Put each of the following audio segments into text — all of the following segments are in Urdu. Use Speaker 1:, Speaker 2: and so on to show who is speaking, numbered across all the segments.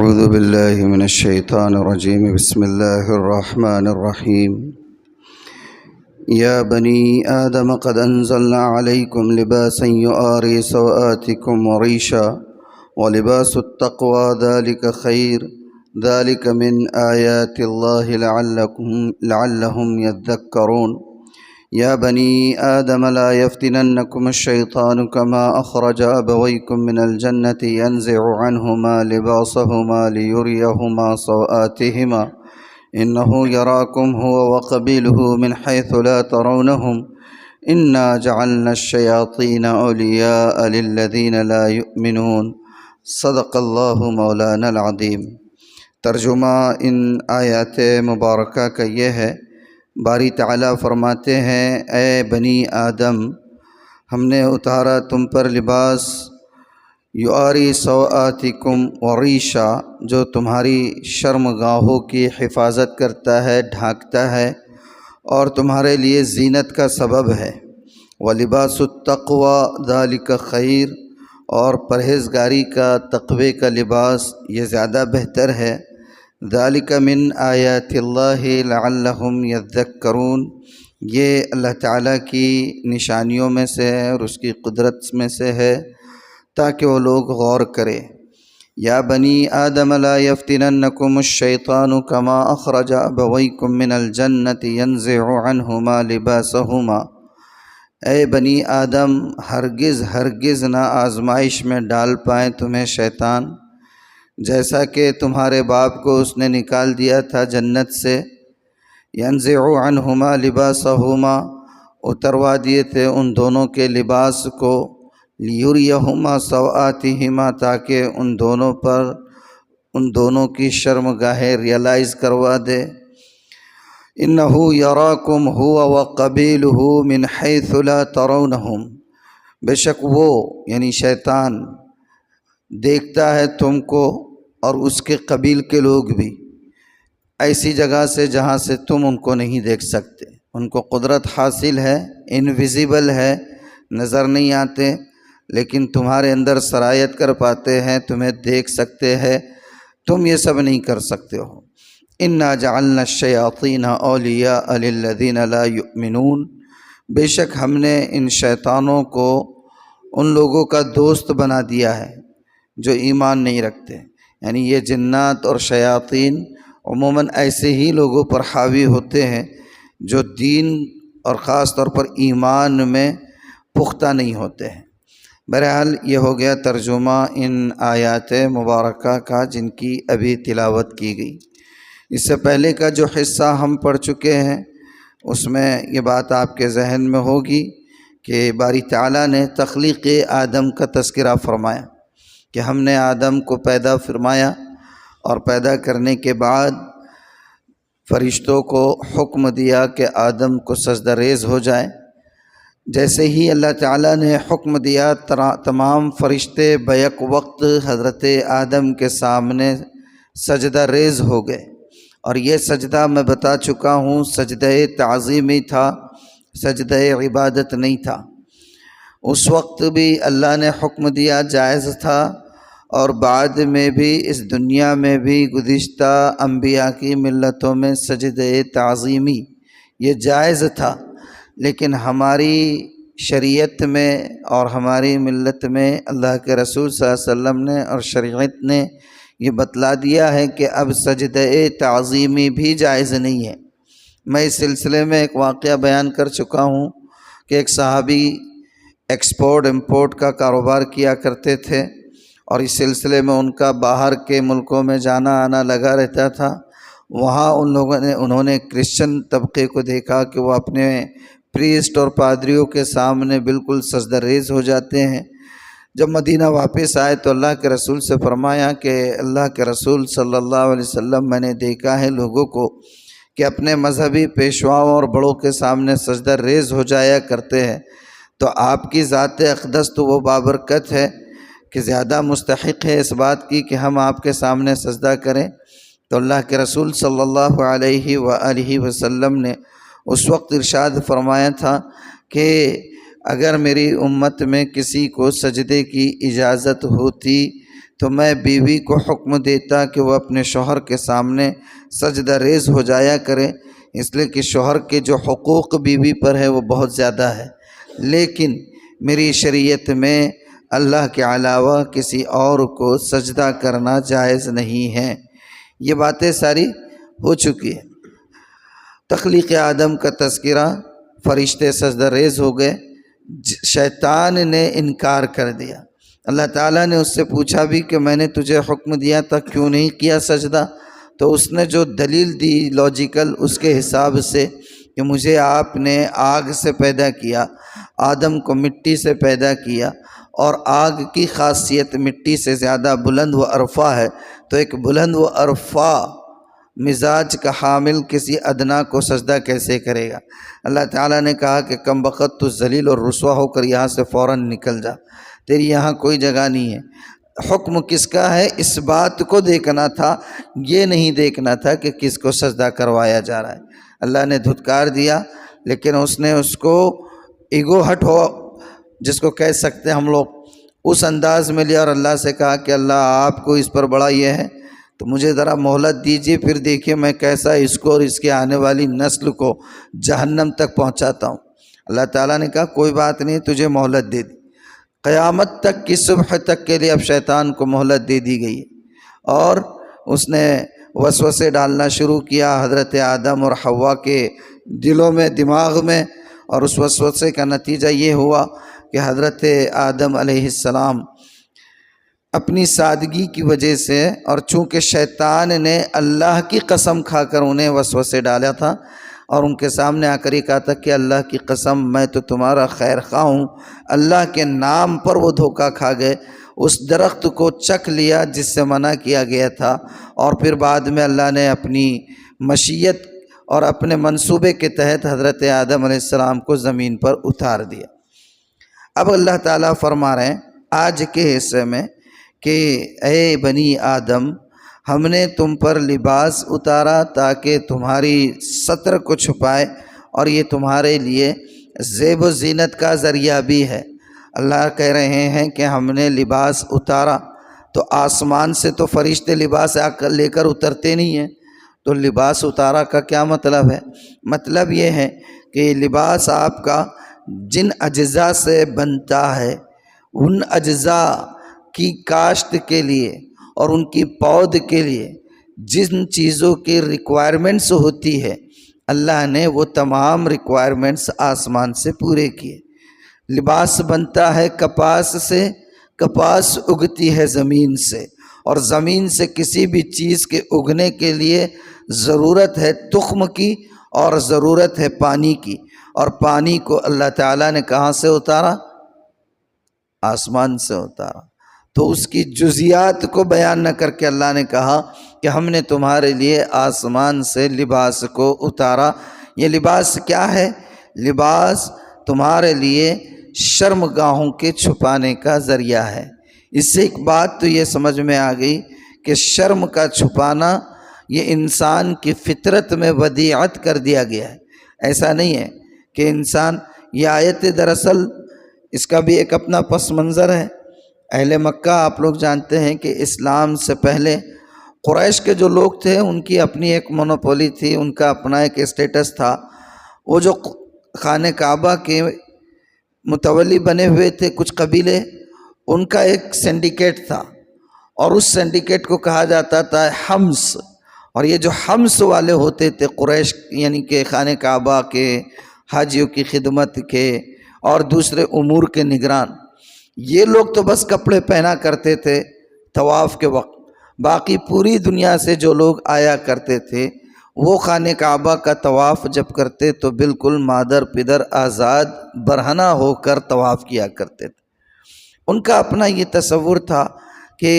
Speaker 1: أعوذ بالله من الشيطان الرجيم بسم الله الرحمن الرحيم يا بني آدم قد أنزلنا عليكم لباسا يواري سوآتكم وريشا ولباس التقوى ذلك خير ذلك من آيات الله لعلهم يذكرون يا بني آدم لا يفتننكم الشيطان كما أخرج أبويكم من الجنة ينزع عنهما لباسهما ليريهما سوآتهما إنه يراكم هو وقبيله من حيث لا ترونهم إنا جعلنا الشياطين أولياء للذين لا يؤمنون صدق اللہ مولانا العظیم۔ ترجمہ ان آیات مبارکہ کا یہ ہے، باری تعالیٰ فرماتے ہیں اے بنی آدم، ہم نے اتارا تم پر لباس یواری سوآتکم وریشا، جو تمہاری شرم گاہوں کی حفاظت کرتا ہے، ڈھانکتا ہے اور تمہارے لیے زینت کا سبب ہے۔ ولباس التقوی ذالک خیر، اور پرہیزگاری کا، تقوی کا لباس یہ زیادہ بہتر ہے۔ ذالک من آیات اللہ لعلہم یذکرون، یہ اللہ تعالیٰ کی نشانیوں میں سے ہے اور اس کی قدرت میں سے ہے تاکہ وہ لوگ غور کرے۔ یا بنی آدم لا یفتننکم الشیطان کما اخرج ابویکم من الجنة ینزع عنہما لباسہما، اے بنی آدم ہرگز نہ آزمائش میں ڈال پائیں تمہیں شیطان، جیسا کہ تمہارے باپ کو اس نے نکال دیا تھا جنت سے۔ ینزع عنہما لباسہما، اتروا دیے تھے ان دونوں کے لباس کو، لیریہما سوآتہما، تاکہ ان دونوں کی شرم گاہیں ریئلائز کروا دے۔ انہ یراکم ہو وقبیلہ من حیث لا ترونہم، بے شک وہ یعنی شیطان دیکھتا ہے تم کو اور اس کے قبیل کے لوگ بھی ایسی جگہ سے جہاں سے تم ان کو نہیں دیکھ سکتے۔ ان کو قدرت حاصل ہے، انویزیبل ہے، نظر نہیں آتے، لیکن تمہارے اندر سرایت کر پاتے ہیں، تمہیں دیکھ سکتے ہیں، تم یہ سب نہیں کر سکتے ہو۔ انا جعلنا الشیاطین اولیاء للذین لا یؤمنون، بے شک ہم نے ان شیطانوں کو ان لوگوں کا دوست بنا دیا ہے جو ایمان نہیں رکھتے۔ یعنی یہ جنات اور شیاطین عموماً ایسے ہی لوگوں پر حاوی ہوتے ہیں جو دین اور خاص طور پر ایمان میں پختہ نہیں ہوتے ہیں۔ بہرحال یہ ہو گیا ترجمہ ان آیات مبارکہ کا جن کی ابھی تلاوت کی گئی۔ اس سے پہلے کا جو حصہ ہم پڑھ چکے ہیں اس میں یہ بات آپ کے ذہن میں ہوگی کہ باری تعالیٰ نے تخلیق آدم کا تذکرہ فرمایا کہ ہم نے آدم کو پیدا فرمایا اور پیدا کرنے کے بعد فرشتوں کو حکم دیا کہ آدم کو سجدہ ریز ہو جائے۔ جیسے ہی اللہ تعالیٰ نے حکم دیا تمام فرشتے بیک وقت حضرت آدم کے سامنے سجدہ ریز ہو گئے، اور یہ سجدہ میں بتا چکا ہوں سجدہ تعظیمی تھا، سجدہ عبادت نہیں تھا۔ اس وقت بھی اللہ نے حکم دیا جائز تھا، اور بعد میں بھی اس دنیا میں بھی گزشتہ انبیاء کی ملتوں میں سجدہ تعظیمی یہ جائز تھا، لیکن ہماری شریعت میں اور ہماری ملت میں اللہ کے رسول صلی اللہ علیہ وسلم نے اور شریعت نے یہ بتلا دیا ہے کہ اب سجدہ تعظیمی بھی جائز نہیں ہے۔ میں اس سلسلے میں ایک واقعہ بیان کر چکا ہوں کہ ایک صحابی ایکسپورٹ امپورٹ کا کاروبار کیا کرتے تھے، اور اس سلسلے میں ان کا باہر کے ملکوں میں جانا آنا لگا رہتا تھا۔ وہاں انہوں نے کرسچن طبقے کو دیکھا کہ وہ اپنے پریسٹ اور پادریوں کے سامنے بالکل سجدہ ریز ہو جاتے ہیں۔ جب مدینہ واپس آئے تو اللہ کے رسول سے فرمایا کہ اللہ کے رسول صلی اللہ علیہ وسلم، میں نے دیکھا ہے لوگوں کو کہ اپنے مذہبی پیشواؤں اور بڑوں کے سامنے سجدہ ریز ہو جایا کرتے ہیں، تو آپ کی ذات اقدس تو وہ بابرکت ہے کہ زیادہ مستحق ہے اس بات کی کہ ہم آپ کے سامنے سجدہ کریں۔ تو اللہ کے رسول صلی اللہ علیہ وآلہ وسلم نے اس وقت ارشاد فرمایا تھا کہ اگر میری امت میں کسی کو سجدے کی اجازت ہوتی تو میں بیوی کو حکم دیتا کہ وہ اپنے شوہر کے سامنے سجدہ ریز ہو جایا کرے، اس لیے کہ شوہر کے جو حقوق بیوی پر ہے وہ بہت زیادہ ہے، لیکن میری شریعت میں اللہ کے علاوہ کسی اور کو سجدہ کرنا جائز نہیں ہے۔ یہ باتیں ساری ہو چکی ہیں۔ تخلیق آدم کا تذکرہ، فرشتے سجدہ ریز ہو گئے، شیطان نے انکار کر دیا۔ اللہ تعالیٰ نے اس سے پوچھا بھی کہ میں نے تجھے حکم دیا تھا کیوں نہیں کیا سجدہ؟ تو اس نے جو دلیل دی لاجیکل اس کے حساب سے کہ مجھے آپ نے آگ سے پیدا کیا، آدم کو مٹی سے پیدا کیا، اور آگ کی خاصیت مٹی سے زیادہ بلند و ارفع ہے، تو ایک بلند و ارفع مزاج کا حامل کسی ادنا کو سجدہ کیسے کرے گا؟ اللہ تعالیٰ نے کہا کہ کم بخت تو ذلیل اور رسوا ہو کر یہاں سے فوراً نکل جا، تیری یہاں کوئی جگہ نہیں ہے۔ حکم کس کا ہے اس بات کو دیکھنا تھا، یہ نہیں دیکھنا تھا کہ کس کو سجدہ کروایا جا رہا ہے۔ اللہ نے دھتکار دیا، لیکن اس نے اس کو ایگو ہٹ ہو جس کو کہہ سکتے ہیں ہم لوگ، اس انداز میں لیا اور اللہ سے کہا کہ اللہ آپ کو اس پر بڑا یہ ہے تو مجھے ذرا مہلت دیجیے، پھر دیکھیے میں کیسا اس کو اور اس کے آنے والی نسل کو جہنم تک پہنچاتا ہوں۔ اللہ تعالیٰ نے کہا کوئی بات نہیں، تجھے مہلت دے دی، قیامت تک کی صبح تک کے لیے اب شیطان کو مہلت دے دی گئی، اور اس نے وسوسے ڈالنا شروع کیا حضرت آدم اور حوا کے دلوں میں، دماغ میں، اور اس وسوسے کا نتیجہ یہ ہوا کہ حضرت آدم علیہ السلام اپنی سادگی کی وجہ سے، اور چونکہ شیطان نے اللہ کی قسم کھا کر انہیں وسوسے ڈالا تھا اور ان کے سامنے آ کر یہ کہا تھا کہ اللہ کی قسم میں تو تمہارا خیر خواہ ہوں، اللہ کے نام پر وہ دھوکہ کھا گئے، اس درخت کو چکھ لیا جس سے منع کیا گیا تھا، اور پھر بعد میں اللہ نے اپنی مشیت اور اپنے منصوبے کے تحت حضرت آدم علیہ السلام کو زمین پر اتار دیا۔ اب اللہ تعالیٰ فرما رہے ہیں آج کے حصے میں کہ اے بنی آدم، ہم نے تم پر لباس اتارا تاکہ تمہاری ستر کو چھپائے، اور یہ تمہارے لیے زیب و زینت کا ذریعہ بھی ہے۔ اللہ کہہ رہے ہیں کہ ہم نے لباس اتارا، تو آسمان سے تو فرشتے لباس لے کر اترتے نہیں ہیں، تو لباس اتارا کا کیا مطلب ہے؟ مطلب یہ ہے کہ لباس آپ کا جن اجزاء سے بنتا ہے، ان اجزاء کی کاشت کے لیے اور ان کی پود کے لیے جن چیزوں کی ریکوائرمنٹس ہوتی ہے، اللہ نے وہ تمام ریکوائرمنٹس آسمان سے پورے کیے۔ لباس بنتا ہے کپاس سے، کپاس اگتی ہے زمین سے، اور زمین سے کسی بھی چیز کے اگنے کے لیے ضرورت ہے تخم کی اور ضرورت ہے پانی کی، اور پانی کو اللہ تعالیٰ نے کہاں سے اتارا؟ آسمان سے اتارا۔ تو اس کی جزیات کو بیان نہ کر کے اللہ نے کہا کہ ہم نے تمہارے لیے آسمان سے لباس کو اتارا۔ یہ لباس کیا ہے؟ لباس تمہارے لیے شرم گاہوں کے چھپانے کا ذریعہ ہے۔ اس سے ایک بات تو یہ سمجھ میں آ گئی کہ شرم کا چھپانا یہ انسان کی فطرت میں ودیعت کر دیا گیا ہے۔ ایسا نہیں ہے کہ انسان، یہ آیت دراصل اس کا بھی ایک اپنا پس منظر ہے۔ اہل مکہ آپ لوگ جانتے ہیں کہ اسلام سے پہلے قریش کے جو لوگ تھے ان کی اپنی ایک مونوپولی تھی، ان کا اپنا ایک اسٹیٹس تھا۔ وہ جو خانہ کعبہ کے متولی بنے ہوئے تھے کچھ قبیلے، ان کا ایک سینڈیکیٹ تھا، اور اس سینڈیکیٹ کو کہا جاتا تھا حمس۔ اور یہ جو حمس والے ہوتے تھے قریش، یعنی کہ خانہ کعبہ کے، حاجیوں کی خدمت کے اور دوسرے امور کے نگران، یہ لوگ تو بس کپڑے پہنا کرتے تھے طواف کے وقت، باقی پوری دنیا سے جو لوگ آیا کرتے تھے وہ خانہ کعبہ کا طواف جب کرتے تو بالکل مادر پدر آزاد برہنہ ہو کر طواف کیا کرتے تھے۔ ان کا اپنا یہ تصور تھا کہ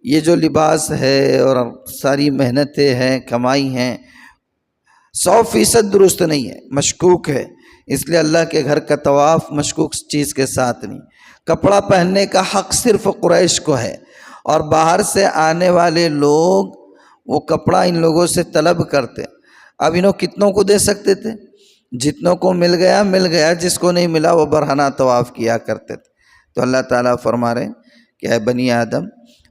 Speaker 1: یہ جو لباس ہے اور ساری محنتیں ہیں، کمائی ہیں، 100% درست نہیں ہے، مشکوک ہے، اس لیے اللہ کے گھر کا طواف مشکوک چیز کے ساتھ نہیں۔ کپڑا پہننے کا حق صرف قریش کو ہے، اور باہر سے آنے والے لوگ وہ کپڑا ان لوگوں سے طلب کرتے۔ اب انہوں کتنوں کو دے سکتے تھے؟ جتنوں کو مل گیا، جس کو نہیں ملا وہ برہنہ طواف کیا کرتے تھے۔ تو اللہ تعالیٰ فرما رہے ہیں کہ اے بنی آدم،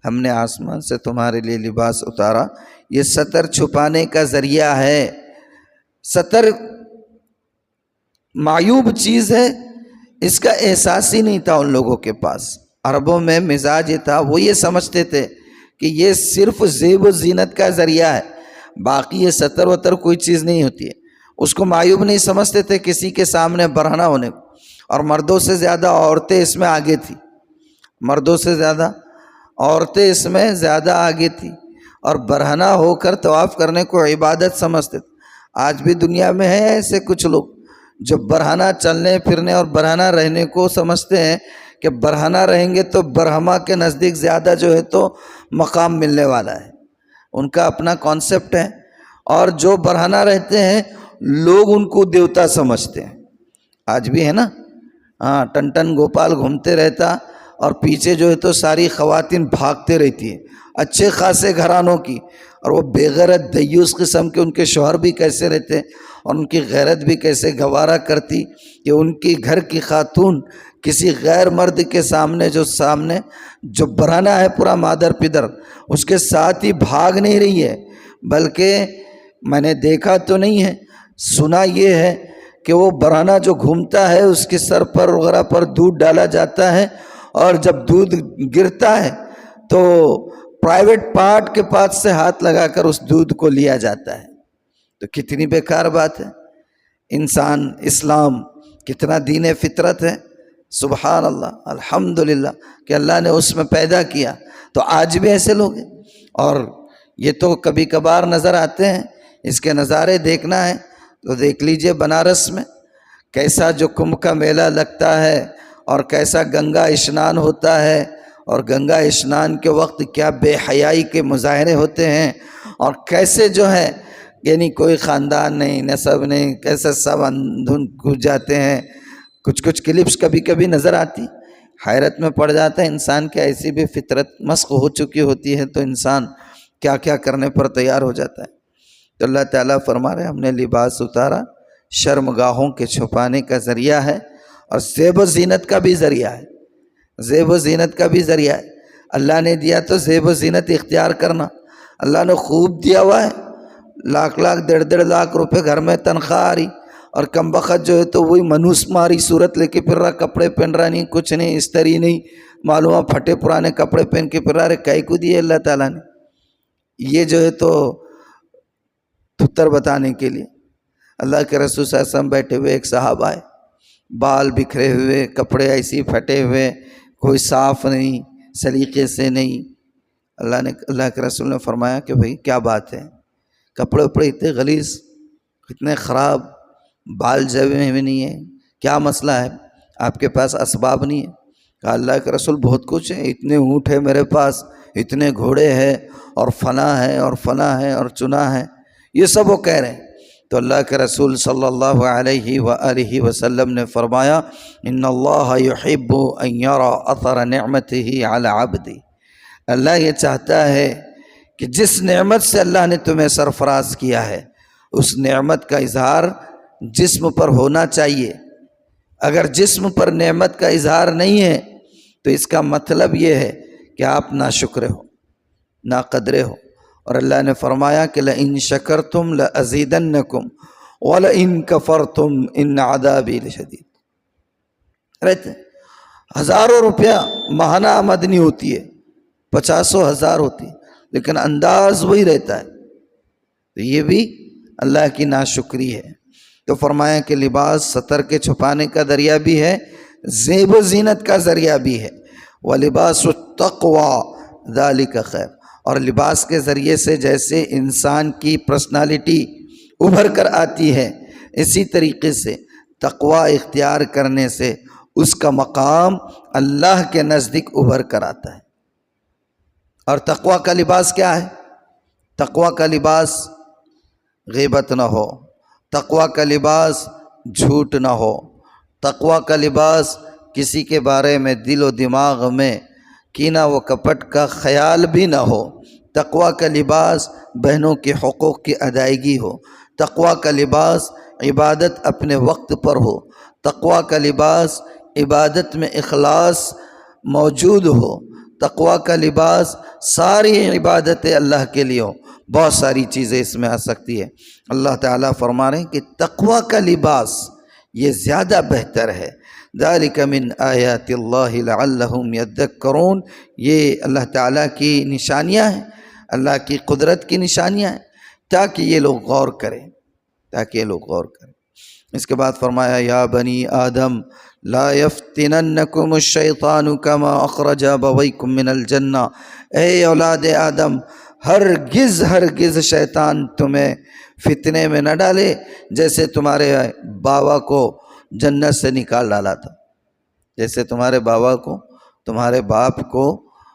Speaker 1: ہم نے آسمان سے تمہارے لیے لباس اتارا، یہ ستر چھپانے کا ذریعہ ہے۔ ستر معیوب چیز ہے، اس کا احساس ہی نہیں تھا ان لوگوں کے پاس۔ عربوں میں مزاج یہ تھا، وہ یہ سمجھتے تھے کہ یہ صرف زیب و زینت کا ذریعہ ہے، باقی یہ ستر وتر کوئی چیز نہیں ہوتی ہے۔ اس کو معیوب نہیں سمجھتے تھے کسی کے سامنے برہنہ ہونے کو، اور مردوں سے زیادہ عورتیں اس میں آگے تھیں، مردوں سے زیادہ عورتیں اس میں زیادہ آگے تھیں، اور برہنہ ہو کر طواف کرنے کو عبادت سمجھتے تھے۔ آج بھی دنیا میں ہے ایسے کچھ لوگ جو برہنہ چلنے پھرنے اور برہنہ رہنے کو سمجھتے ہیں کہ برہنہ رہیں گے تو برہما کے نزدیک زیادہ جو ہے تو مقام ملنے والا ہے، ان کا اپنا کانسیپٹ ہے۔ اور جو برہنہ رہتے ہیں لوگ ان کو دیوتا سمجھتے ہیں، آج بھی ہے نا، ہاں، ٹن ٹن گوپال گھومتے رہتا اور پیچھے جو ہے تو ساری خواتین بھاگتے رہتی ہیں، اچھے خاصے گھرانوں کی، اور وہ بے غیرت دیوس قسم کے ان کے شوہر بھی کیسے رہتے اور ان کی غیرت بھی کیسے گوارا کرتی کہ ان کی گھر کی خاتون کسی غیر مرد کے سامنے جو برہنہ ہے پورا مادر پدر، اس کے ساتھ ہی بھاگ نہیں رہی ہے، بلکہ میں نے دیکھا تو نہیں ہے، سنا یہ ہے کہ وہ برہنہ جو گھومتا ہے اس کے سر پر وغیرہ پر دودھ ڈالا جاتا ہے، اور جب دودھ گرتا ہے تو پرائیویٹ پارٹ کے پاس سے ہاتھ لگا کر اس دودھ کو لیا جاتا ہے۔ تو کتنی بیکار بات ہے۔ انسان، اسلام کتنا دین فطرت ہے، سبحان اللہ، الحمدللہ کہ اللہ نے اس میں پیدا کیا۔ تو آج بھی ایسے لوگ ہیں، اور یہ تو کبھی کبھار نظر آتے ہیں، اس کے نظارے دیکھنا ہے تو دیکھ لیجئے بنارس میں کیسا جو کمبھ کا میلہ لگتا ہے، اور کیسا گنگا اسنان ہوتا ہے، اور گنگا اسنان کے وقت کیا بے حیائی کے مظاہرے ہوتے ہیں، اور کیسے جو ہے یعنی کوئی خاندان نہیں، نسب نہیں، کیسے سب اندھن گھس جاتے ہیں۔ کچھ کلپس کبھی کبھی نظر آتی، حیرت میں پڑ جاتا ہے انسان کہ ایسی بھی فطرت مسخ ہو چکی ہوتی ہے تو انسان کیا کیا کرنے پر تیار ہو جاتا ہے۔ تو اللہ تعالیٰ فرما رہے ہم نے لباس اتارا، شرم گاہوں کے چھپانے کا ذریعہ ہے، اور زیب و زینت کا بھی ذریعہ ہے، زیب و زینت کا بھی ذریعہ ہے۔ اللہ نے دیا تو زیب و زینت اختیار کرنا، اللہ نے خوب دیا ہوا ہے، لاکھ 1.5 روپے گھر میں تنخواہ آ رہی، اور کم بخت جو ہے تو وہی منوس ماری صورت لے کے پھر رہا، کپڑے پہن رہا نہیں، کچھ نہیں، استری نہیں، معلوم پھٹے پرانے کپڑے پہن کے پھر رہا۔ ارے کئی کو دیے اللہ تعالیٰ نے یہ جو ہے تو تھتر بتانے کے لیے۔ اللہ کے رسول صلی اللہ علیہ وسلم بیٹھے ہوئے، ایک صحابہ آئے، بال بکھرے ہوئے، کپڑے ایسے پھٹے ہوئے، کوئی صاف نہیں، سلیقے سے نہیں۔ اللہ کے رسول نے فرمایا کہ بھئی کیا بات ہے، کپڑے اپڑے اتنے غلیظ، اتنے خراب، بال جبے میں نہیں ہے، کیا مسئلہ ہے، آپ کے پاس اسباب نہیں ہے؟ کہا اللہ کے رسول بہت کچھ ہے، اتنے اونٹ ہے میرے پاس، اتنے گھوڑے ہیں، اور فلاں ہے اور فلاں ہے اور چنا ہے، یہ سب وہ کہہ رہے ہیں۔ تو اللہ کے رسول صلی اللہ علیہ وآلہ وسلم نے فرمایا ان اللہ یحب ان یرى اثر نعمته علی عبدہ، اللہ یہ چاہتا ہے کہ جس نعمت سے اللہ نے تمہیں سرفراز کیا ہے اس نعمت کا اظہار جسم پر ہونا چاہیے۔ اگر جسم پر نعمت کا اظہار نہیں ہے تو اس کا مطلب یہ ہے کہ آپ ناشکر ہو، ناقدر ہو۔ اور اللہ نے فرمایا کہ لئن شکرتم لازیدنکم ولئن کفرتم ان عذابی لشدید۔ رہتے ہزاروں روپیہ ماہانہ آمدنی ہوتی ہے، 50,000 ہوتی ہے، لیکن انداز وہی رہتا ہے، تو یہ بھی اللہ کی ناشکری ہے۔ تو فرمایا کہ لباس ستر کے چھپانے کا ذریعہ بھی ہے، زیب و زینت کا ذریعہ بھی ہے۔ وَلِبَاسُ التَّقْوَى ذَلِكَ خَيْرٌ، اور لباس کے ذریعے سے جیسے انسان کی پرسنالٹی ابھر کر آتی ہے، اسی طریقے سے تقوی اختیار کرنے سے اس کا مقام اللہ کے نزدیک ابھر کر آتا ہے۔ اور تقوی کا لباس کیا ہے؟ تقوی کا لباس غیبت نہ ہو، تقوی کا لباس جھوٹ نہ ہو، تقوی کا لباس کسی کے بارے میں دل و دماغ میں کینہ و کپٹ کا خیال بھی نہ ہو، تقوی کا لباس بہنوں کے حقوق کی ادائیگی ہو، تقوی کا لباس عبادت اپنے وقت پر ہو، تقویٰ کا لباس عبادت میں اخلاص موجود ہو، تقویٰ کا لباس ساری عبادتیں اللہ کے لیے ہو۔ بہت ساری چیزیں اس میں آ سکتی ہے۔ اللہ تعالیٰ فرما رہے ہیں کہ تقویٰ کا لباس یہ زیادہ بہتر ہے۔ ذالک من آیات اللہ لعلہم یذکرون، یہ اللہ تعالیٰ کی نشانیاں ہیں، اللہ کی قدرت کی نشانیاں ہیں، تاکہ یہ لوگ غور کریں، تاکہ یہ لوگ غور کریں۔ اس کے بعد فرمایا یا بنی آدم لا یفتننکم الشیطان کما اخرج ابویکم من الجنہ، اے اولاد آدم ہرگز شیطان تمہیں فتنے میں نہ ڈالے جیسے تمہارے بابا کو جنت سے نکال ڈالا تھا، جیسے تمہارے بابا کو، تمہارے باپ کو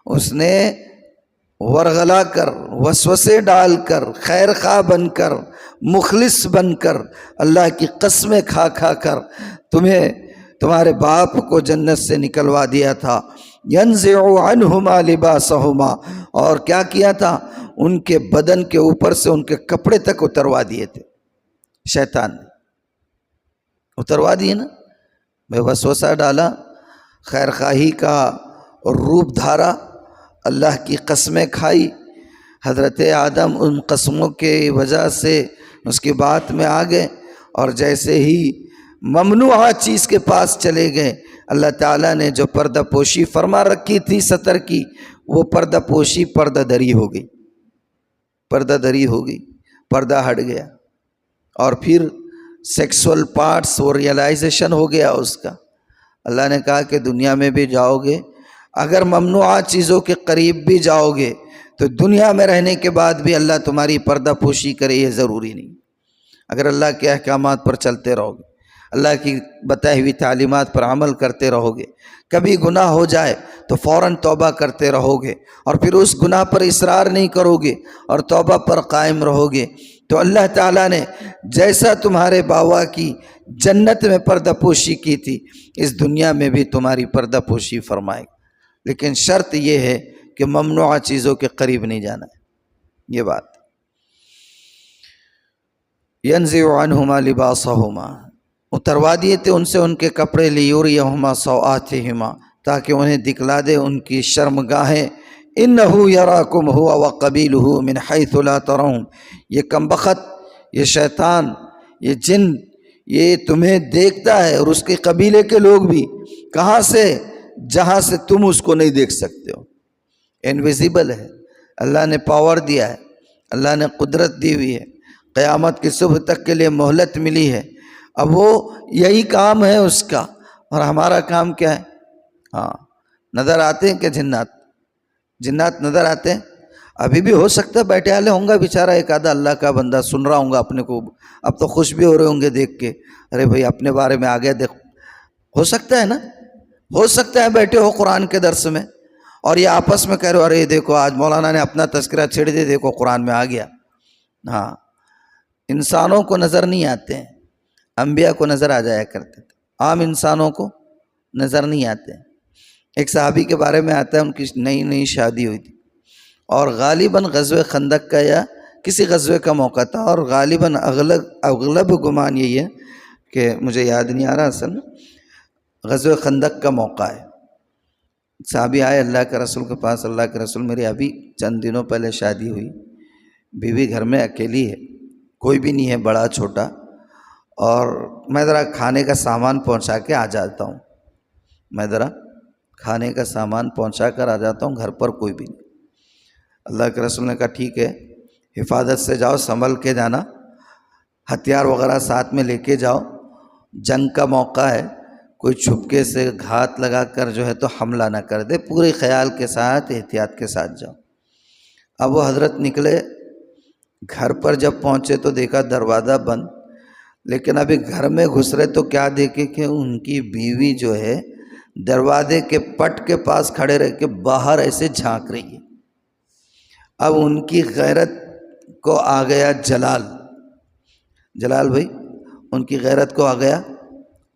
Speaker 1: اس نے ورغلا کر، وسوسے ڈال کر، خیر خواہ بن کر، مخلص بن کر، اللہ کی قسمیں کھا کھا کر تمہارے باپ کو جنت سے نکلوا دیا تھا۔ ينزع عنہما لباسہما، اور کیا کیا تھا؟ ان کے بدن کے اوپر سے ان کے کپڑے تک اتروا دیے تھے، شیطان نے اتروا دیے نا، میں وسوسہ ڈالا، خیر خواہی کا روپ دھارا، اللہ کی قسمیں کھائی، حضرت آدم ان قسموں کے وجہ سے اس کی بات میں آ گئے، اور جیسے ہی ممنوعہ چیز کے پاس چلے گئے، اللہ تعالیٰ نے جو پردہ پوشی فرما رکھی تھی ستر کی، وہ پردہ پوشی پردہ دری ہو گئی، پردہ دری ہو گئی، پردہ ہٹ گیا، اور پھر سیکسول پارٹس وہ ریئلائزیشن ہو گیا اس کا۔ اللہ نے کہا کہ دنیا میں بھی جاؤ گے، اگر ممنوعہ چیزوں کے قریب بھی جاؤ گے تو دنیا میں رہنے کے بعد بھی اللہ تمہاری پردہ پوشی کرے، یہ ضروری نہیں۔ اگر اللہ کے احکامات پر چلتے رہو گے، اللہ کی بتائی ہوئی تعلیمات پر عمل کرتے رہو گے، کبھی گناہ ہو جائے تو فوراً توبہ کرتے رہو گے، اور پھر اس گناہ پر اصرار نہیں کرو گے اور توبہ پر قائم رہو گے، تو اللہ تعالیٰ نے جیسا تمہارے بابا کی جنت میں پردہ پوشی کی تھی، اس دنیا میں بھی تمہاری پردہ پوشی فرمائے گا، لیکن شرط یہ ہے کہ ممنوعہ چیزوں کے قریب نہیں جانا ہے۔ یہ بات ينزع عنہما لباسہما، اتروا دیے تھے ان سے ان کے کپڑے، لیوریہما سوآتہما، تاکہ انہیں دکھلا دے ان کی شرمگاہیں۔ انہ یراکم ہوا وقبیلہ من حیث لا ترون، یہ کمبخت، یہ شیطان، یہ جن، یہ تمہیں دیکھتا ہے، اور اس کے قبیلے کے لوگ بھی، کہاں سے؟ جہاں سے تم اس کو نہیں دیکھ سکتے ہو، انویزیبل ہے، اللہ نے پاور دیا ہے، اللہ نے قدرت دی ہوئی ہے، قیامت کی صبح تک کے لیے مہلت ملی ہے، اب وہ یہی کام ہے اس کا، اور ہمارا کام کیا ہے؟ ہاں، نظر آتے ہیں کہ جنات نظر آتے ہیں؟ ابھی بھی ہو سکتا ہے بیٹھے والے ہوں گا بیچارہ ایک آدھا اللہ کا بندہ سن رہا ہوں گا اپنے کو، اب تو خوش بھی ہو رہے ہوں گے دیکھ کے، ارے بھائی اپنے بارے میں آگے دیکھ، ہو سکتا ہے نا، ہو سکتا ہے بیٹھے ہو قرآن کے درس میں اور یہ آپس میں کہہ رہے ہو ارے دیکھو آج مولانا نے اپنا تذکرہ چھیڑ دیا، دیکھو قرآن میں آ گیا۔ ہاں، انسانوں کو نظر نہیں آتے ہیں، انبیاء کو نظر آ جایا کرتے تھے، عام انسانوں کو نظر نہیں آتے ہیں۔ ایک صحابی کے بارے میں آتا ہے، ان کی نئی شادی ہوئی تھی، اور غالباً غزوہ خندق کا یا کسی غزوے کا موقع تھا، اور غالباً اغلب گمان یہی ہے کہ مجھے یاد نہیں آ رہا اصل میں، غزوہ خندق کا موقع ہے۔ صحابی آئے اللہ کے رسول کے پاس، اللہ کے رسول میری ابھی چند دنوں پہلے شادی ہوئی، بیوی گھر میں اکیلی ہے، کوئی بھی نہیں ہے بڑا چھوٹا، اور میں ذرا کھانے کا سامان پہنچا کے آ جاتا ہوں، میں ذرا کھانے کا سامان پہنچا کر آ جاتا ہوں، گھر پر کوئی بھی نہیں۔ اللہ کے رسول نے کہا ٹھیک ہے، حفاظت سے جاؤ، سنبھل کے جانا، ہتھیار وغیرہ ساتھ میں لے کے جاؤ، جنگ کا موقع ہے، کوئی چھپکے سے گھات لگا کر جو ہے تو حملہ نہ کر دے، پورے خیال کے ساتھ احتیاط کے ساتھ جاؤ۔ اب وہ حضرت نکلے، گھر پر جب پہنچے تو دیکھا دروازہ بند، لیکن ابھی گھر میں گھس رہے تو کیا دیکھے کہ ان کی بیوی جو ہے دروازے کے پٹ کے پاس کھڑے رہ کے باہر ایسے جھانک رہی ہے۔ اب ان کی غیرت کو آ گیا جلال بھائی، ان کی غیرت کو آ گیا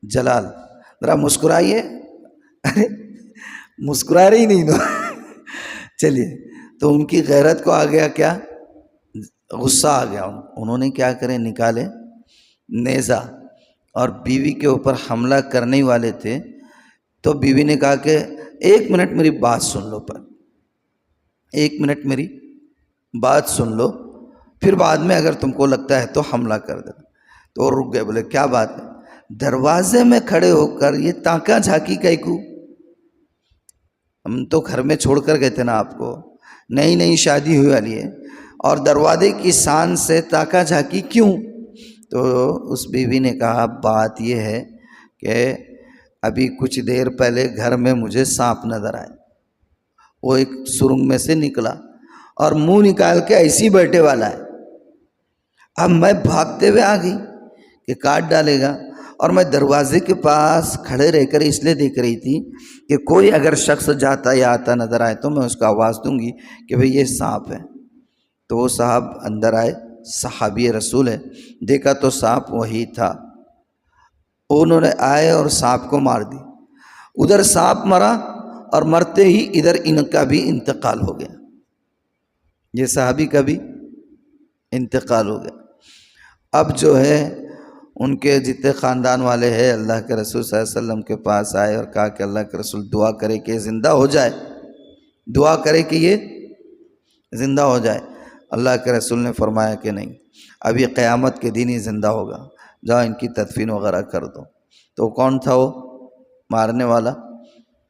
Speaker 1: جلال، ذرا مسکرائیے، ارے مسکرا رہی نہیں نا چلیے، تو ان کی غیرت کو آ گیا کیا؟ غصہ آ گیا، انہوں نے کیا کرے، نکالے نیزہ اور بیوی کے اوپر حملہ کرنے والے تھے، تو بیوی نے کہا کہ 1 منٹ میری بات سن لو، پر 1 منٹ میری بات سن لو، پھر بعد میں اگر تم کو لگتا ہے تو حملہ کر دینا۔ تو وہ رک گئے، بولے کیا بات ہے؟ دروازے میں کھڑے ہو کر یہ تاکہ جھانکی کئی کو؟ ہم تو گھر میں چھوڑ کر گئے تھے نا آپ کو، نئی نئی شادی ہوئی والی ہے، اور دروازے کی شان سے تاکہ جھانکی کیوں؟ تو اس بیوی نے کہا بات یہ ہے کہ ابھی کچھ دیر پہلے گھر میں مجھے سانپ نظر آئے، وہ ایک سرنگ میں سے نکلا اور منہ نکال کے ایسی بیٹھے والا ہے۔ اب میں بھاگتے ہوئے آ گئی کہ کاٹ ڈالے گا، اور میں دروازے کے پاس کھڑے رہ کر اس لیے دیکھ رہی تھی کہ کوئی اگر شخص جاتا یا آتا نظر آئے تو میں اس کو آواز دوں گی کہ بھئی یہ سانپ ہے۔ تو وہ صاحب اندر آئے، صحابی رسول ہے، دیکھا تو سانپ وہی تھا۔ انہوں نے آئے اور سانپ کو مار دی، ادھر سانپ مرا اور مرتے ہی ادھر ان کا بھی انتقال ہو گیا، یہ صحابی کا بھی انتقال ہو گیا۔ اب جو ہے ان کے جتنے خاندان والے ہیں اللہ کے رسول صلی اللہ علیہ وسلم کے پاس آئے اور کہا کہ اللہ کے رسول دعا کرے کہ یہ زندہ ہو جائے، دعا کرے کہ یہ زندہ ہو جائے۔ اللہ کے رسول نے فرمایا کہ نہیں، اب یہ قیامت کے دن ہی زندہ ہوگا، جاؤ ان کی تدفین وغیرہ کر دو۔ تو کون تھا وہ مارنے والا؟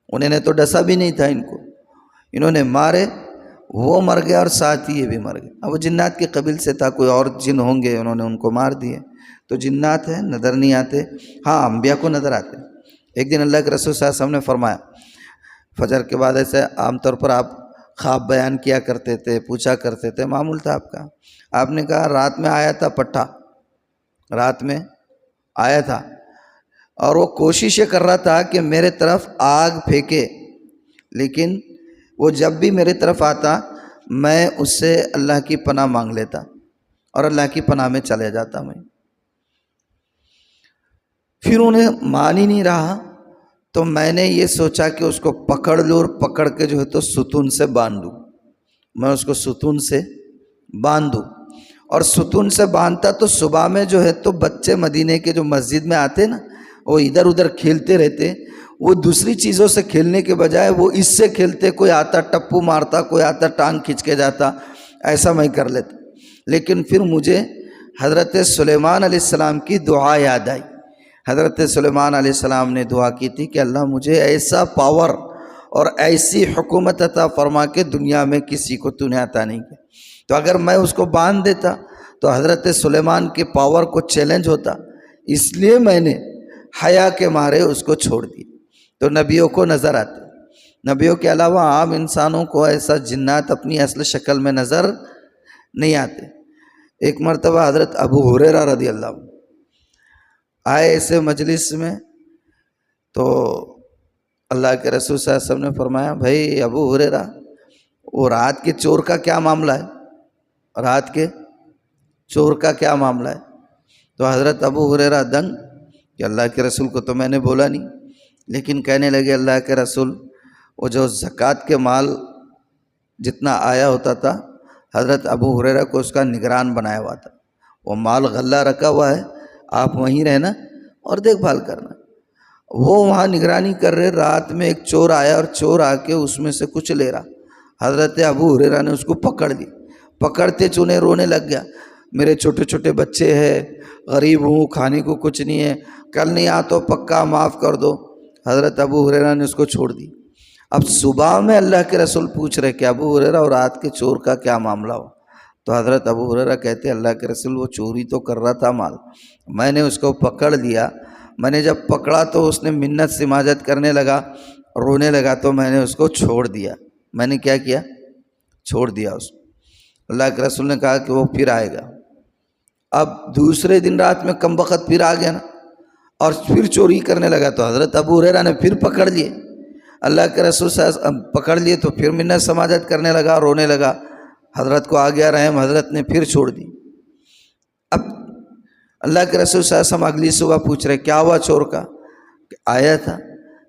Speaker 1: انہوں نے تو ڈسا بھی نہیں تھا ان کو، انہوں نے مارے، وہ مر گیا اور ساتھ ہی یہ بھی مر گئے۔ اب وہ جنات کے قبیل سے تھا، کوئی اور جن ہوں گے، انہوں نے ان کو مار دیے۔ تو جنات ہیں، نظر نہیں آتے، ہاں انبیاء کو نظر آتے۔ ایک دن اللہ کے رسول صلی اللہ علیہ وسلم نے فرمایا، فجر کے بعد ایسے عام طور پر آپ خواب بیان کیا کرتے تھے، پوچھا کرتے تھے، معمول تھا آپ کا۔ آپ نے کہا رات میں آیا تھا پٹھا، رات میں آیا تھا اور وہ کوشش یہ کر رہا تھا کہ میرے طرف آگ پھینکے، لیکن وہ جب بھی میرے طرف آتا میں اس سے اللہ کی پناہ مانگ لیتا اور اللہ کی پناہ میں چلے جاتا میں۔ پھر انہیں مان ہی نہیں رہا تو میں نے یہ سوچا کہ اس کو پکڑ لوں اور پکڑ کے جو ہے تو ستون سے باندھ دوں، میں اس کو ستون سے باندھ دوں، اور ستون سے باندھتا تو صبح میں جو ہے تو بچے مدینے کے جو مسجد میں آتے نا، وہ ادھر ادھر کھیلتے رہتے، وہ دوسری چیزوں سے کھیلنے کے بجائے وہ اس سے کھیلتے، کوئی آتا ٹپو مارتا، کوئی آتا ٹانگ کھینچ کے جاتا، ایسا میں کر لیتا۔ لیکن پھر مجھے حضرت سلیمان علیہ السلام کی دعا یاد آئی۔ حضرت سلیمان علیہ السلام نے دعا کی تھی کہ اللہ مجھے ایسا پاور اور ایسی حکومت عطا فرما کے دنیا میں کسی کو تو نے عطا نہیں کیا، تو اگر میں اس کو باندھ دیتا تو حضرت سلیمان کے پاور کو چیلنج ہوتا، اس لیے میں نے حیا کے مارے اس کو چھوڑ دیا۔ تو نبیوں کو نظر آتے، نبیوں کے علاوہ عام انسانوں کو ایسا جنات اپنی اصل شکل میں نظر نہیں آتے۔ ایک مرتبہ حضرت ابو ہریرہ رضی اللہ عنہ آئے ایسے مجلس میں، تو اللہ کے رسول صلی اللہ علیہ وسلم نے فرمایا بھائی ابو ہریرہ، وہ رات کے چور کا کیا معاملہ ہے؟ رات کے چور کا کیا معاملہ ہے؟ تو حضرت ابو ہریرہ دنگ کہ اللہ کے رسول کو تو میں نے بولا نہیں، لیکن کہنے لگے اللہ کے رسول وہ جو زکوٰۃ کے مال جتنا آیا ہوتا تھا، حضرت ابو ہریرہ کو اس کا نگران بنایا ہوا تھا، وہ مال غلہ رکھا ہوا ہے، آپ وہیں رہنا اور دیکھ بھال کرنا۔ وہ وہاں نگرانی کر رہے، رات میں ایک چور آیا اور چور آ کے اس میں سے کچھ لے رہا، حضرت ابو ہریرہ نے اس کو پکڑ لی، پکڑتے چونے رونے لگ گیا، میرے چھوٹے چھوٹے بچے ہیں، غریب ہوں، کھانے کو کچھ نہیں ہے، کل نہیں آ تو پکا معاف کر دو۔ حضرت ابو ہریرہ نے اس کو چھوڑ دی۔ اب صبح میں اللہ کے رسول پوچھ رہے کہ ابو ہریرہ اور رات کے چور کا کیا معاملہ ہو؟ تو حضرت ابو ہریرہ کہتے اللہ کے رسول وہ چوری تو کر رہا تھا مال، میں نے اس کو پکڑ لیا، میں نے جب پکڑا تو اس نے منت سماجت کرنے لگا، رونے لگا، تو میں نے اس کو چھوڑ دیا۔ میں نے کیا کیا؟ چھوڑ دیا اس کو۔ اللہ کے رسول نے کہا کہ وہ پھر آئے گا۔ اب دوسرے دن رات میں کم وقت پھر آ گیا نا، اور پھر چوری کرنے لگا، تو حضرت ابو ہریرہ نے پھر پکڑ لیے، اللہ کے رسول پکڑ لیے تو پھر منت سماجت کرنے لگا، رونے لگا، حضرت کو آ گیا رحم، حضرت نے پھر چھوڑ دی۔ اب اللہ کے رسول صلی اللہ علیہ وسلم اگلی صبح پوچھ رہے کیا ہوا چور کا؟ کہ آیا تھا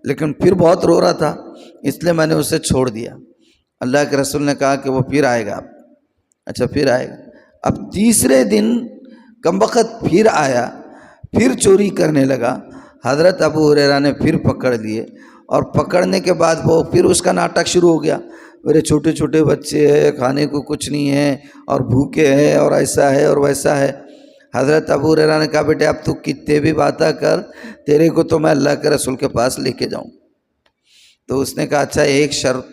Speaker 1: لیکن پھر بہت رو رہا تھا، اس لیے میں نے اسے چھوڑ دیا۔ اللہ کے رسول نے کہا کہ وہ پھر آئے گا۔ اچھا پھر آئے گا۔ اب تیسرے دن کم وقت پھر آیا، پھر چوری کرنے لگا۔ حضرت ابو ہریرہ نے پھر پکڑ لیے، اور پکڑنے کے بعد وہ پھر اس کا ناٹک شروع ہو گیا، میرے چھوٹے چھوٹے بچے ہیں، کھانے کو کچھ نہیں ہے اور بھوکے ہیں اور ایسا ہے اور ویسا ہے۔ حضرت ابو ہریرہ نے کہا بیٹے اب تو کتنے بھی باتیں کر، تیرے کو تو میں اللہ کے رسول کے پاس لے کے جاؤں۔ تو اس نے کہا اچھا ایک شرط،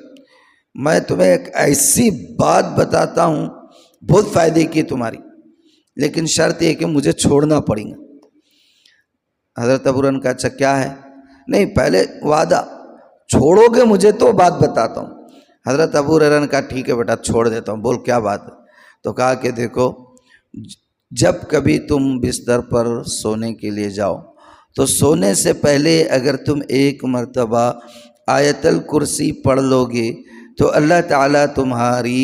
Speaker 1: میں تمہیں ایک ایسی بات بتاتا ہوں بہت فائدے کی تمہاری، لیکن شرط یہ کہ مجھے چھوڑنا پڑے گا۔ حضرت ابو ہریرہ نے کہا اچھا کیا ہے؟ نہیں پہلے وعدہ، چھوڑو گے مجھے تو بات بتاتا ہوں۔ حضرت ابو ہریرہ نے کہا ٹھیک ہے بیٹا چھوڑ دیتا ہوں، بول کیا بات ہے؟ تو کہا کہ دیکھو جب کبھی تم بستر پر سونے کے لیے جاؤ تو سونے سے پہلے اگر تم ایک مرتبہ آیت الکرسی پڑھ لو گے تو اللہ تعالیٰ تمہاری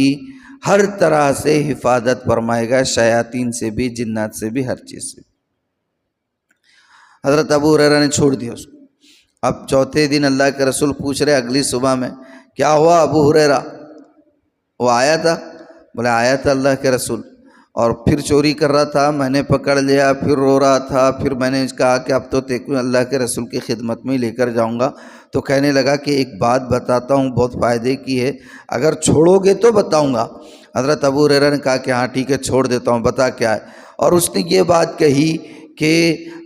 Speaker 1: ہر طرح سے حفاظت فرمائے گا، شیاطین سے بھی، جنات سے بھی، ہر چیز سے۔ حضرت ابو ہریرہ نے چھوڑ دیا اس کو۔ اب چوتھے دن اللہ کے رسول پوچھ رہے اگلی صبح میں کیا ہوا ابو ہریرہ؟ وہ آیا تھا؟ بولے آیا تھا اللہ کے رسول، اور پھر چوری کر رہا تھا، میں نے پکڑ لیا، پھر رو رہا تھا، پھر میں نے کہا کہ اب تو تیکو اللہ کے رسول کی خدمت میں لے کر جاؤں گا، تو کہنے لگا کہ ایک بات بتاتا ہوں بہت فائدے کی ہے، اگر چھوڑو گے تو بتاؤں گا۔ حضرت ابو ہریرہ نے کہا کہ ہاں ٹھیک ہے چھوڑ دیتا ہوں، بتا کیا ہے؟ اور اس نے یہ بات کہی کہ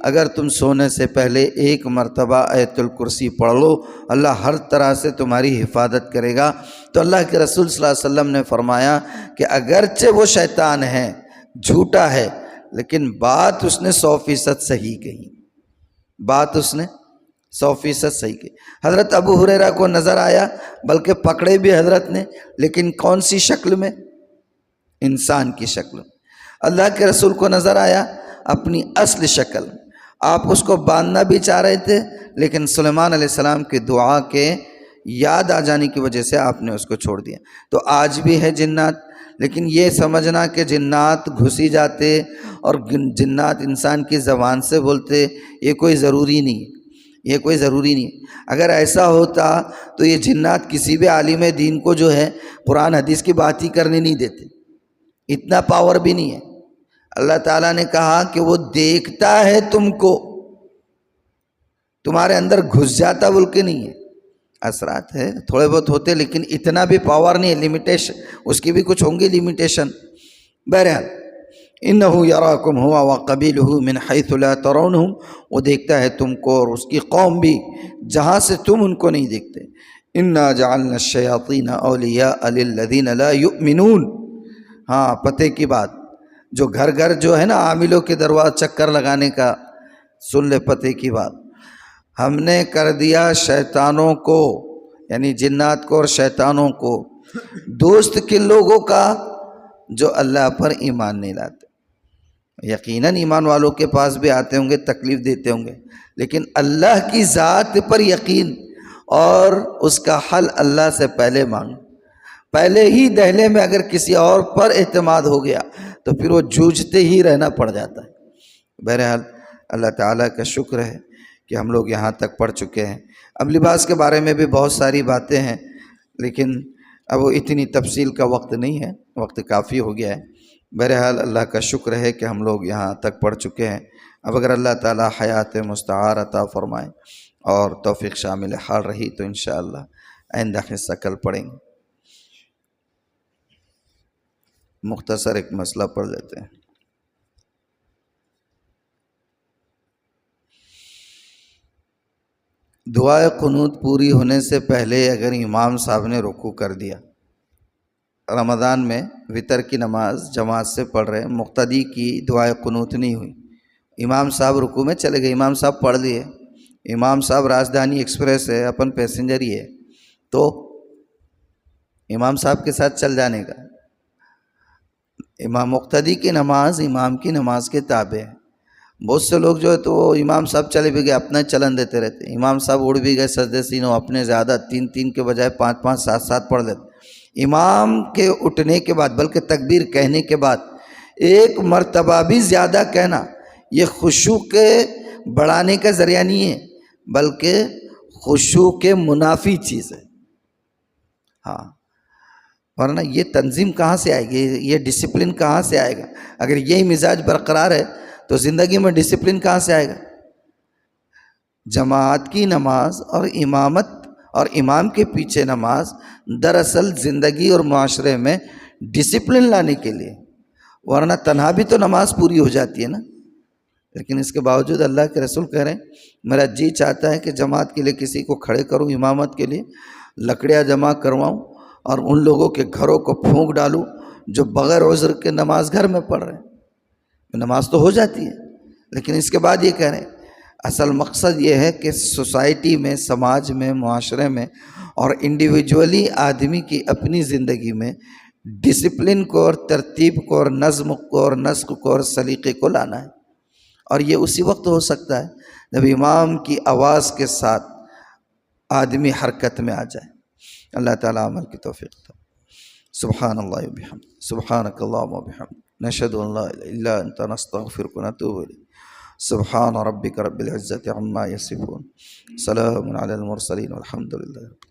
Speaker 1: اگر تم سونے سے پہلے ایک مرتبہ آیت الکرسی پڑھ لو اللہ ہر طرح سے تمہاری حفاظت کرے گا۔ تو اللہ کے رسول صلی اللہ علیہ وسلم نے فرمایا کہ اگرچہ وہ شیطان ہے، جھوٹا ہے، لیکن بات اس نے 100% صحیح کہی، بات اس نے 100% صحیح کہی۔ حضرت ابو ہریرہ کو نظر آیا، بلکہ پکڑے بھی حضرت نے، لیکن کون سی شکل میں؟ انسان کی شکل میں۔ اللہ کے رسول کو نظر آیا اپنی اصل شکل، آپ اس کو باندھنا بھی چاہ رہے تھے، لیکن سلیمان علیہ السلام کی دعا کے یاد آ جانے کی وجہ سے آپ نے اس کو چھوڑ دیا۔ تو آج بھی ہے جنات، لیکن یہ سمجھنا کہ جنات گھسی جاتے اور جنات انسان کی زبان سے بولتے، یہ کوئی ضروری نہیں، یہ کوئی ضروری نہیں۔ اگر ایسا ہوتا تو یہ جنات کسی بھی عالم دین کو جو ہے قرآن حدیث کی بات ہی کرنے نہیں دیتے، اتنا پاور بھی نہیں ہے۔ اللہ تعالیٰ نے کہا کہ وہ دیکھتا ہے تم کو، تمہارے اندر گھس جاتا بول کے نہیں ہے، اثرات ہے تھوڑے بہت ہوتے، لیکن اتنا بھی پاور نہیں ہے، لیمیٹیشن اس کی بھی کچھ ہوں گی لیمیٹیشن۔ بہرحال انہو یراکم ہوا وقبیلہ من حیث لا ترونہم، وہ دیکھتا ہے تم کو اور اس کی قوم بھی جہاں سے تم ان کو نہیں دیکھتے۔ انا جعلنا الشیاطین اولیاء للذین لا یؤمنون، ہاں پتے کی بات، جو گھر گھر جو ہے نا عاملوں کے درواز چکر لگانے کا، سن لے پتے کی بات، ہم نے کر دیا شیطانوں کو یعنی جنات کو اور شیطانوں کو دوست کے لوگوں کا جو اللہ پر ایمان نہیں لاتے۔ یقیناً ایمان والوں کے پاس بھی آتے ہوں گے، تکلیف دیتے ہوں گے، لیکن اللہ کی ذات پر یقین اور اس کا حل اللہ سے پہلے مانگ، پہلے ہی دہلے میں اگر کسی اور پر اعتماد ہو گیا تو پھر وہ جوجھتے ہی رہنا پڑ جاتا ہے۔ بہرحال اللہ تعالیٰ کا شکر ہے کہ ہم لوگ یہاں تک پڑھ چکے ہیں۔ اب لباس کے بارے میں بھی بہت ساری باتیں ہیں، لیکن اب وہ اتنی تفصیل کا وقت نہیں ہے، وقت کافی ہو گیا ہے۔ بہرحال اللہ کا شکر ہے کہ ہم لوگ یہاں تک پڑھ چکے ہیں۔ اب اگر اللہ تعالیٰ حیات مستعار عطا فرمائے اور توفیق شامل حال رہی تو انشاءاللہ آئندہ حصہ کل پڑھیں گے۔ مختصر ایک مسئلہ پڑھ لیتے ہیں۔ دعائے قنوت پوری ہونے سے پہلے اگر امام صاحب نے رکوع کر دیا، رمضان میں وتر کی نماز جماعت سے پڑھ رہے، مقتدی کی دعائے قنوت نہیں ہوئی، امام صاحب رکوع میں چلے گئے، امام صاحب پڑھ لیے، امام صاحب راجدھانی ایکسپریس ہے، اپن پیسنجر ہی ہے، تو امام صاحب کے ساتھ چل جانے کا۔ امام مقتدی کی نماز امام کی نماز کے تابع ہے۔ بہت سے لوگ جو ہے تو وہ امام صاحب چلے بھی گئے اپنا چلن دیتے رہتے، امام صاحب اڑ بھی گئے سجدے سینوں، اپنے زیادہ 3 کے بجائے 5 7 پڑھ لیتے۔ امام کے اٹھنے کے بعد بلکہ تکبیر کہنے کے بعد ایک مرتبہ بھی زیادہ کہنا یہ خشوع کے بڑھانے کا ذریعہ نہیں ہے، بلکہ خشوع کے منافی چیز ہے۔ ہاں، ورنہ یہ تنظیم کہاں سے آئے گی، یہ ڈسپلن کہاں سے آئے گا؟ اگر یہی مزاج برقرار ہے تو زندگی میں ڈسپلن کہاں سے آئے گا؟ جماعت کی نماز اور امامت اور امام کے پیچھے نماز دراصل زندگی اور معاشرے میں ڈسپلن لانے کے لیے، ورنہ تنہا بھی تو نماز پوری ہو جاتی ہے نا. لیکن اس کے باوجود اللہ کے رسول کہہ رہے ہیں میرا جی چاہتا ہے کہ جماعت کے لیے کسی کو کھڑے کروں، امامت کے لیے لکڑیاں جمع کرواؤں اور ان لوگوں کے گھروں کو پھونک ڈالوں جو بغیر عذر کے نماز گھر میں پڑھ رہے ہیں. نماز تو ہو جاتی ہے، لیکن اس کے بعد یہ کہہ رہے ہیں اصل مقصد یہ ہے کہ سوسائٹی میں، سماج میں، معاشرے میں اور انڈیویجولی آدمی کی اپنی زندگی میں ڈسپلن کو اور ترتیب کو اور نظم کو اور نسق کو اور سلیقے کو لانا ہے. اور یہ اسی وقت ہو سکتا ہے جب امام کی آواز کے ساتھ آدمی حرکت میں آ جائے. اللہ تعالیٰ عمل کی توفیق دے. سبحان اللہ و بحمدہ، سبحانک اللہم و بحمدک، نشہد ان لا الہ الا انت، نستغفرک و نتوب الیک. سبحان ربک رب العزت عما یصفون، سلام علی المرسلین والحمد للہ.